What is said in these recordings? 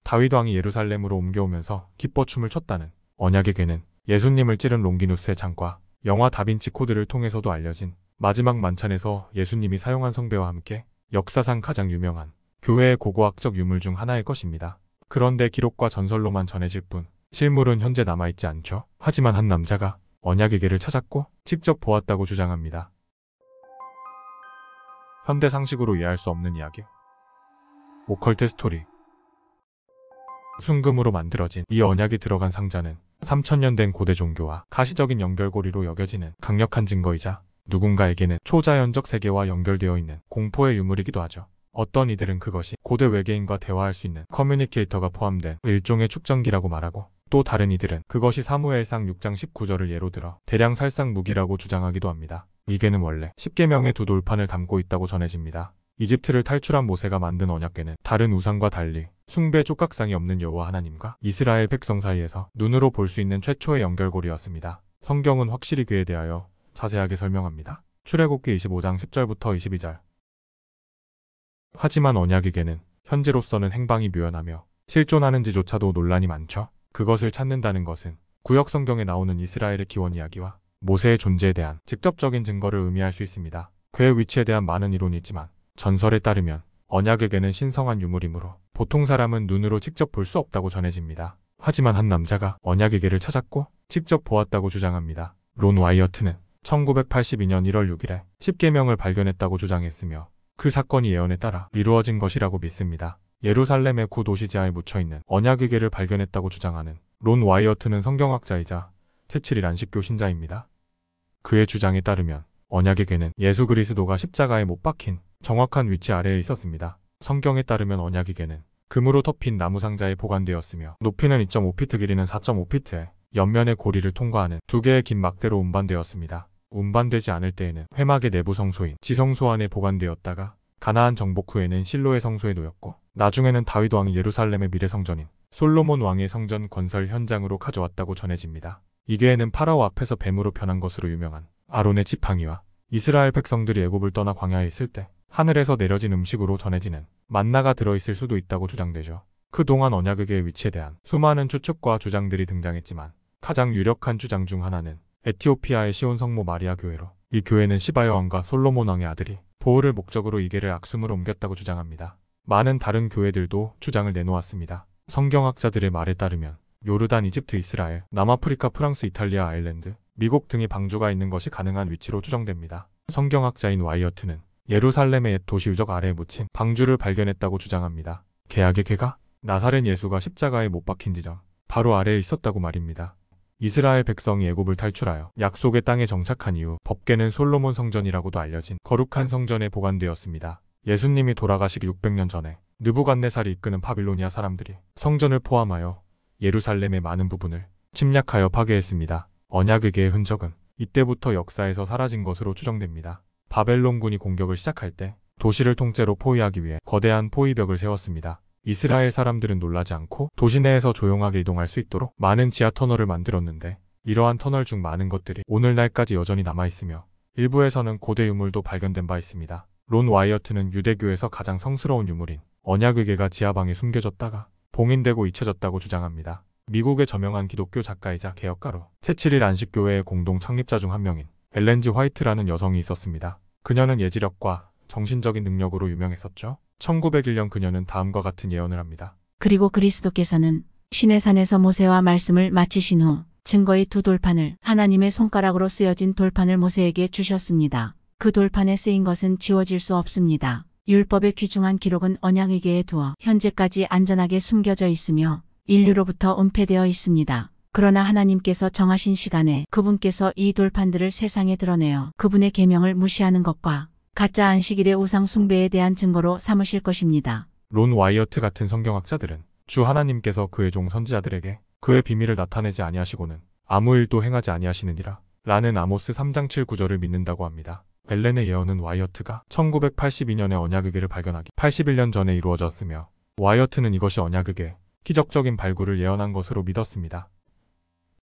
다윗 왕이 예루살렘으로 옮겨오면서 기뻐 춤을 췄다는 언약의 괴는 예수님을 찌른 롱기누스의 장과 영화 다빈치 코드를 통해서도 알려진 마지막 만찬에서 예수님이 사용한 성배와 함께 역사상 가장 유명한 교회의 고고학적 유물 중 하나일 것입니다. 그런데 기록과 전설로만 전해질 뿐 실물은 현재 남아있지 않죠. 하지만 한 남자가 언약의 괴를 찾았고 직접 보았다고 주장합니다. 현대 상식으로 이해할 수 없는 이야기. 오컬트 스토리. 순금으로 만들어진 이 언약이 들어간 상자는 3000년 된 고대 종교와 가시적인 연결고리로 여겨지는 강력한 증거이자 누군가에게는 초자연적 세계와 연결되어 있는 공포의 유물이기도 하죠. 어떤 이들은 그것이 고대 외계인과 대화할 수 있는 커뮤니케이터가 포함된 일종의 축전기라고 말하고, 또 다른 이들은 그것이 사무엘상 6장 19절을 예로 들어 대량 살상 무기라고 주장하기도 합니다. 이 괴는 원래 10계명의 두 돌판을 담고 있다고 전해집니다. 이집트를 탈출한 모세가 만든 언약궤는 다른 우상과 달리 숭배 촉각상이 없는 여호와 하나님과 이스라엘 백성 사이에서 눈으로 볼 수 있는 최초의 연결고리였습니다. 성경은 확실히 그에 대하여 자세하게 설명합니다. 출애굽기 25장 10절부터 22절. 하지만 언약의 궤는 현재로서는 행방이 묘연하며 실존하는지조차도 논란이 많죠. 그것을 찾는다는 것은 구약 성경에 나오는 이스라엘의 기원 이야기와 모세의 존재에 대한 직접적인 증거를 의미할 수 있습니다. 그의 위치에 대한 많은 이론이 있지만 전설에 따르면 언약의 궤는 신성한 유물이므로 보통 사람은 눈으로 직접 볼 수 없다고 전해집니다. 하지만 한 남자가 언약의 궤를 찾았고 직접 보았다고 주장합니다. 론 와이어트는 1982년 1월 6일에 10계명을 발견했다고 주장했으며 그 사건이 예언에 따라 이루어진 것이라고 믿습니다. 예루살렘의 구도시지하에 묻혀있는 언약의 궤를 발견했다고 주장하는 론 와이어트는 성경학자이자 채칠일 안식교 신자입니다. 그의 주장에 따르면 언약의 궤는 예수 그리스도가 십자가에 못 박힌 정확한 위치 아래에 있었습니다. 성경에 따르면 언약의 궤는 금으로 덮인 나무 상자에 보관되었으며 높이는 2.5피트, 길이는 4.5피트에 옆면의 고리를 통과하는 두 개의 긴 막대로 운반되었습니다. 운반되지 않을 때에는 회막의 내부 성소인 지성소 안에 보관되었다가 가나안 정복 후에는 실로의 성소에 놓였고 나중에는 다윗 왕이 예루살렘의 미래 성전인 솔로몬 왕의 성전 건설 현장으로 가져왔다고 전해집니다. 이 궤에는 파라오 앞에서 뱀으로 변한 것으로 유명한 아론의 지팡이와 이스라엘 백성들이 애굽을 떠나 광야에 있을 때 하늘에서 내려진 음식으로 전해지는 만나가 들어있을 수도 있다고 주장되죠. 그동안 언약의 궤의 위치에 대한 수많은 추측과 주장들이 등장했지만 가장 유력한 주장 중 하나는 에티오피아의 시온 성모 마리아 교회로, 이 교회는 시바야 왕과 솔로몬 왕의 아들이 보호를 목적으로 이 궤를 악숨으로 옮겼다고 주장합니다. 많은 다른 교회들도 주장을 내놓았습니다. 성경학자들의 말에 따르면 요르단, 이집트, 이스라엘, 남아프리카, 프랑스, 이탈리아, 아일랜드, 미국 등의 방주가 있는 것이 가능한 위치로 추정됩니다. 성경학자인 와이어트는 예루살렘의 옛 도시 유적 아래에 묻힌 방주를 발견했다고 주장합니다. 개약의 궤가 나사렛 예수가 십자가에 못 박힌 지점 바로 아래에 있었다고 말입니다. 이스라엘 백성이 애굽을 탈출하여 약속의 땅에 정착한 이후 법궤는 솔로몬 성전이라고도 알려진 거룩한 성전에 보관되었습니다. 예수님이 돌아가시기 600년 전에 느부갓네살이 이끄는 바빌로니아 사람들이 성전을 포함하여 예루살렘의 많은 부분을 침략하여 파괴했습니다. 언약의 궤의 흔적은 이때부터 역사에서 사라진 것으로 추정됩니다. 바벨론군이 공격을 시작할 때 도시를 통째로 포위하기 위해 거대한 포위벽을 세웠습니다. 이스라엘 사람들은 놀라지 않고 도시 내에서 조용하게 이동할 수 있도록 많은 지하 터널을 만들었는데 이러한 터널 중 많은 것들이 오늘날까지 여전히 남아있으며 일부에서는 고대 유물도 발견된 바 있습니다. 론 와이어트는 유대교에서 가장 성스러운 유물인 언약의 궤가 지하방에 숨겨졌다가 봉인되고 잊혀졌다고 주장합니다. 미국의 저명한 기독교 작가이자 개혁가로 채칠일 안식교회의 공동 창립자 중 한 명인 엘렌 G. 화이트라는 여성이 있었습니다. 그녀는 예지력과 정신적인 능력으로 유명했었죠. 1901년 그녀는 다음과 같은 예언을 합니다. 그리고 그리스도께서는 시내산에서 모세와 말씀을 마치신 후 증거의 두 돌판을, 하나님의 손가락으로 쓰여진 돌판을 모세에게 주셨습니다. 그 돌판에 쓰인 것은 지워질 수 없습니다. 율법의 귀중한 기록은 언약의 궤에 두어 현재까지 안전하게 숨겨져 있으며 인류로부터 은폐되어 있습니다. 그러나 하나님께서 정하신 시간에 그분께서 이 돌판들을 세상에 드러내어 그분의 계명을 무시하는 것과 가짜 안식일의 우상 숭배에 대한 증거로 삼으실 것입니다. 론 와이어트 같은 성경학자들은 주 하나님께서 그의 종 선지자들에게 그의 비밀을 나타내지 아니하시고는 아무 일도 행하지 아니하시느니라 라는 아모스 3장 7, 9절을 믿는다고 합니다. 벨렌의 예언은 와이어트가 1982년에 언약의 궤를 발견하기 81년 전에 이루어졌으며 와이어트는 이것이 언약의 궤 기적적인 발굴을 예언한 것으로 믿었습니다.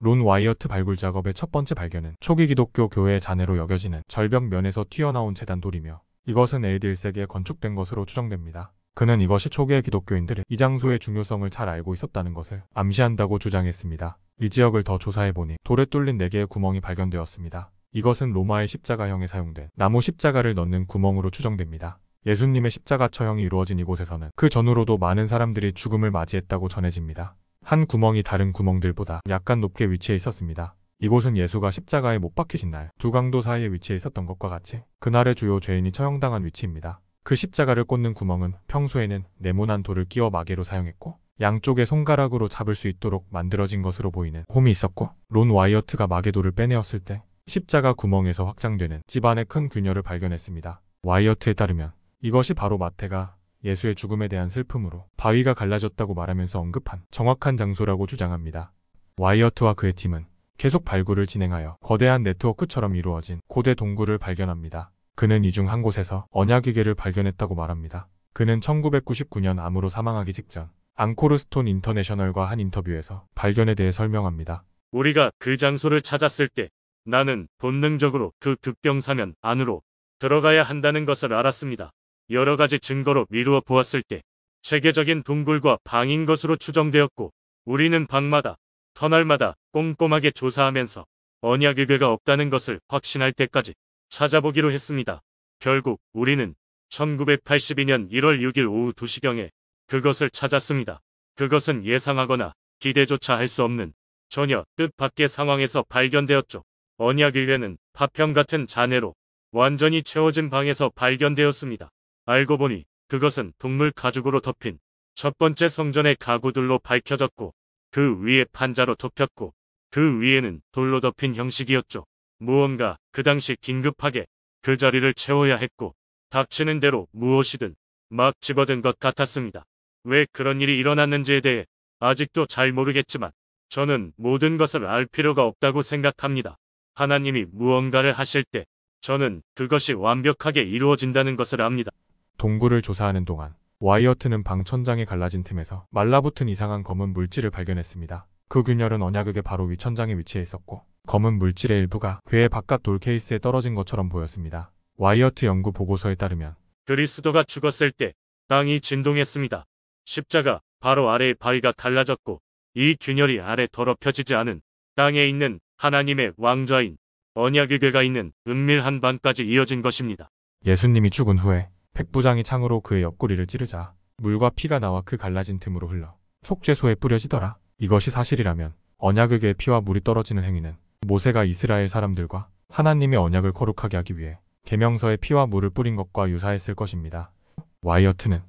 론 와이어트 발굴 작업의 첫 번째 발견은 초기 기독교 교회의 잔해로 여겨지는 절벽 면에서 튀어나온 제단돌이며 이것은 AD 1세기에 건축된 것으로 추정됩니다. 그는 이것이 초기의 기독교인들이 이 장소의 중요성을 잘 알고 있었다는 것을 암시한다고 주장했습니다. 이 지역을 더 조사해보니 돌에 뚫린 4개의 구멍이 발견되었습니다. 이것은 로마의 십자가형에 사용된 나무 십자가를 넣는 구멍으로 추정됩니다. 예수님의 십자가 처형이 이루어진 이곳에서는 그 전후로도 많은 사람들이 죽음을 맞이했다고 전해집니다. 한 구멍이 다른 구멍들보다 약간 높게 위치해 있었습니다. 이곳은 예수가 십자가에 못 박히신 날 두 강도 사이에 위치해 있었던 것과 같이 그날의 주요 죄인이 처형당한 위치입니다. 그 십자가를 꽂는 구멍은 평소에는 네모난 돌을 끼워 마개로 사용했고 양쪽에 손가락으로 잡을 수 있도록 만들어진 것으로 보이는 홈이 있었고, 론 와이어트가 마개돌을 빼내었을 때 십자가 구멍에서 확장되는 집안의 큰 균열을 발견했습니다. 와이어트에 따르면 이것이 바로 마태가 예수의 죽음에 대한 슬픔으로 바위가 갈라졌다고 말하면서 언급한 정확한 장소라고 주장합니다. 와이어트와 그의 팀은 계속 발굴을 진행하여 거대한 네트워크처럼 이루어진 고대 동굴을 발견합니다. 그는 이 중 한 곳에서 언약위계를 발견했다고 말합니다. 그는 1999년 암으로 사망하기 직전 앙코르스톤 인터내셔널과 한 인터뷰에서 발견에 대해 설명합니다. 우리가 그 장소를 찾았을 때 나는 본능적으로 그 급경사면 안으로 들어가야 한다는 것을 알았습니다. 여러 가지 증거로 미루어 보았을 때 체계적인 동굴과 방인 것으로 추정되었고, 우리는 방마다 터널마다 꼼꼼하게 조사하면서 언약위계가 없다는 것을 확신할 때까지 찾아보기로 했습니다. 결국 우리는 1982년 1월 6일 오후 2시경에 그것을 찾았습니다. 그것은 예상하거나 기대조차 할 수 없는 전혀 뜻밖의 상황에서 발견되었죠. 언약위계는 파편 같은 잔해로 완전히 채워진 방에서 발견되었습니다. 알고 보니 그것은 동물 가죽으로 덮인 첫 번째 성전의 가구들로 밝혀졌고, 그 위에 판자로 덮였고, 그 위에는 돌로 덮인 형식이었죠. 무언가 그 당시 긴급하게 그 자리를 채워야 했고, 닥치는 대로 무엇이든 막 집어든 것 같았습니다. 왜 그런 일이 일어났는지에 대해 아직도 잘 모르겠지만 저는 모든 것을 알 필요가 없다고 생각합니다. 하나님이 무언가를 하실 때 저는 그것이 완벽하게 이루어진다는 것을 압니다. 동굴을 조사하는 동안 와이어트는 방 천장에 갈라진 틈에서 말라붙은 이상한 검은 물질을 발견했습니다. 그 균열은 언약궤 바로 위 천장에 위치해 있었고, 검은 물질의 일부가 궤의 바깥 돌 케이스에 떨어진 것처럼 보였습니다. 와이어트 연구 보고서에 따르면 그리스도가 죽었을 때 땅이 진동했습니다. 십자가 바로 아래의 바위가 갈라졌고, 이 균열이 아래 더럽혀지지 않은 땅에 있는 하나님의 왕좌인 언약궤가 있는 은밀한 방까지 이어진 것입니다. 예수님이 죽은 후에 백부장이 창으로 그의 옆구리를 찌르자 물과 피가 나와 그 갈라진 틈으로 흘러 속죄소에 뿌려지더라. 이것이 사실이라면 언약궤에 피와 물이 떨어지는 행위는 모세가 이스라엘 사람들과 하나님의 언약을 거룩하게 하기 위해 계명서에 피와 물을 뿌린 것과 유사했을 것입니다. 와이어트는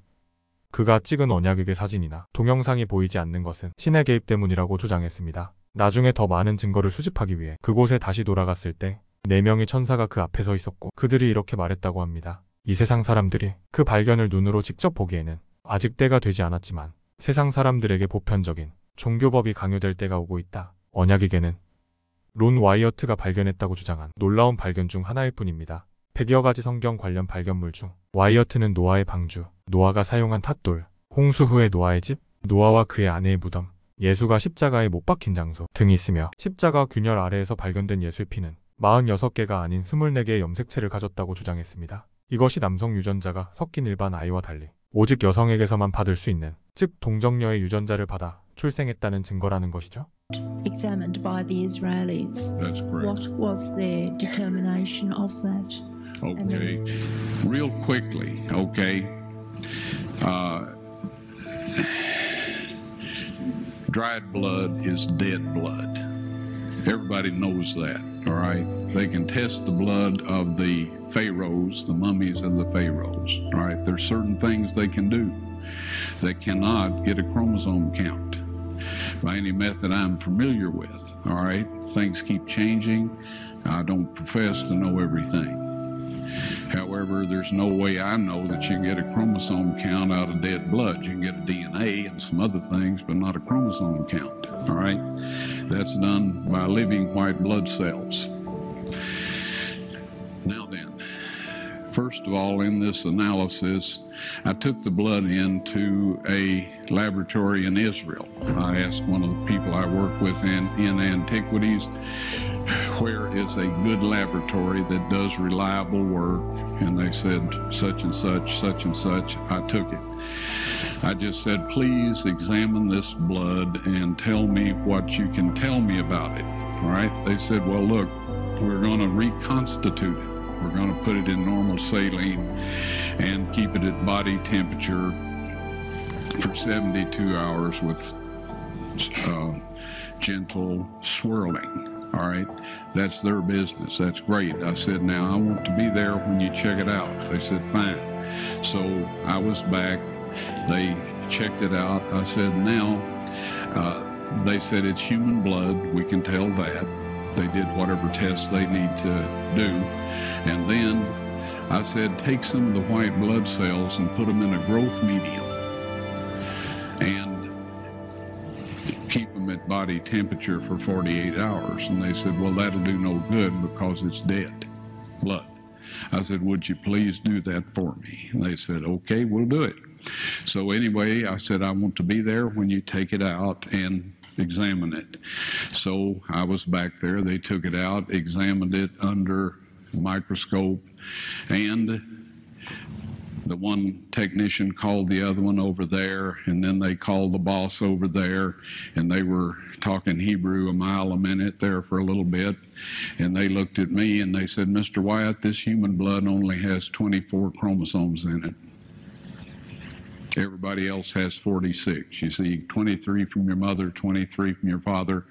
그가 찍은 언약궤 사진이나 동영상이 보이지 않는 것은 신의 개입 때문이라고 주장했습니다. 나중에 더 많은 증거를 수집하기 위해 그곳에 다시 돌아갔을 때 4명의 천사가 그 앞에 서 있었고, 그들이 이렇게 말했다고 합니다. 이 세상 사람들이 그 발견을 눈으로 직접 보기에는 아직 때가 되지 않았지만 세상 사람들에게 보편적인 종교법이 강요될 때가 오고 있다. 언약궤는 론 와이어트가 발견했다고 주장한 놀라운 발견 중 하나일 뿐입니다. 100여 가지 성경 관련 발견물 중 와이어트는 노아의 방주, 노아가 사용한 탓돌, 홍수 후의 노아의 집, 노아와 그의 아내의 무덤, 예수가 십자가에 못 박힌 장소 등이 있으며, 십자가 균열 아래에서 발견된 예수의 피는 46개가 아닌 24개의 염색체를 가졌다고 주장했습니다. 이것이 남성 유전자가 섞인 일반 아이와 달리 오직 여성에게서만 받을 수 있는, 즉 동정녀의 유전자를 받아 출생했다는 증거라는 것이죠. Examined by the Israelis. That's correct. What was their determination of that? Okay. Real quickly, okay. Dried blood is dead blood. Everybody knows that, all right? They can test the blood of the pharaohs, the mummies of the pharaohs, all right? There's certain things they can do. They cannot get a chromosome count by any method I'm familiar with, all right? Things keep changing. I don't profess to know everything. However, there's no way I know that you can get a chromosome count out of dead blood. You can get a DNA and some other things, but not a chromosome count, all right? That's done by living white blood cells. Now then, first of all, in this analysis, I took the blood into a laboratory in Israel. I asked one of the people I work with in antiquities, where is a good laboratory that does reliable work and they said such and such, such and such. I took it. I just said, please examine this blood and tell me what you can tell me about it. All right? They said, well, look, we're going to reconstitute it. We're going to put it in normal saline and keep it at body temperature for 72 hours with gentle swirling. All right, that's their business. That's great. I said, now I want to be there when you check it out. They said, fine. So I was back. They checked it out. I said, now, they said it's human blood. We can tell that. They did whatever tests they need to do. And then I said, take some of the white blood cells and put them in a growth medium and keep them at body temperature for 48 hours. And they said, well, that'll do no good because it's dead blood. I said, would you please do that for me? And they said, okay, we'll do it. So anyway, I said, I want to be there when you take it out and examine it. So I was back there. They took it out, examined it under microscope, and the one technician called the other one over there, and then they called the boss over there, and they were talking Hebrew a mile a minute there for a little bit, and they looked at me and they said, Mr. Wyatt, this human blood only has 24 chromosomes in it. Everybody else has 46. You see, 23 from your mother, 23 from your father,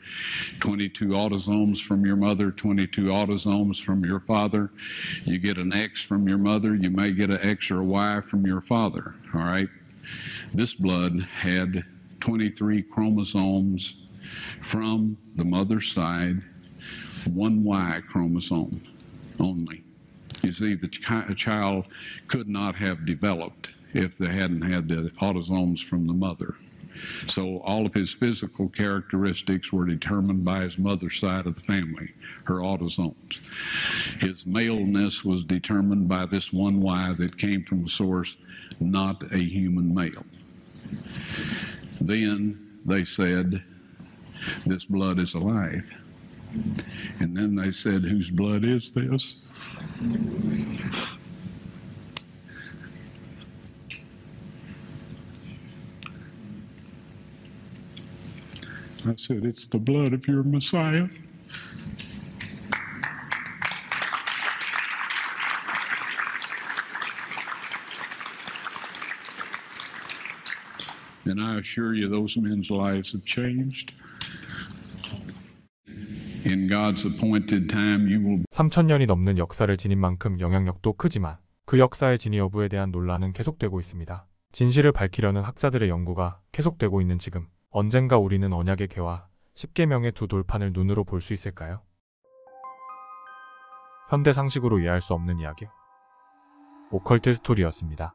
22 autosomes from your mother, 22 autosomes from your father. You get an X from your mother, you may get an X or a Y from your father, all right? This blood had 23 chromosomes from the mother's side, one Y chromosome only. You see, the child could not have developed if they hadn't had the autosomes from the mother. So all of his physical characteristics were determined by his mother's side of the family, her autosomes. His maleness was determined by this one Y that came from a source, not a human male. Then they said, this blood is alive. And then they said, whose blood is this? I said, it's the blood of your Messiah. And I assure you, those men's lives have changed. In God's appointed time, you will 3,000년이 넘는 역사를 지닌 만큼 영향력도 크지만 그 역사의 진위 여부에 대한 논란은 계속되고 있습니다. 진실을 밝히려는 학자들의 연구가 계속되고 있는 지금, 언젠가 우리는 언약의 궤와 십계명의 두 돌판을 눈으로 볼 수 있을까요? 현대 상식으로 이해할 수 없는 이야기. 오컬트 스토리였습니다.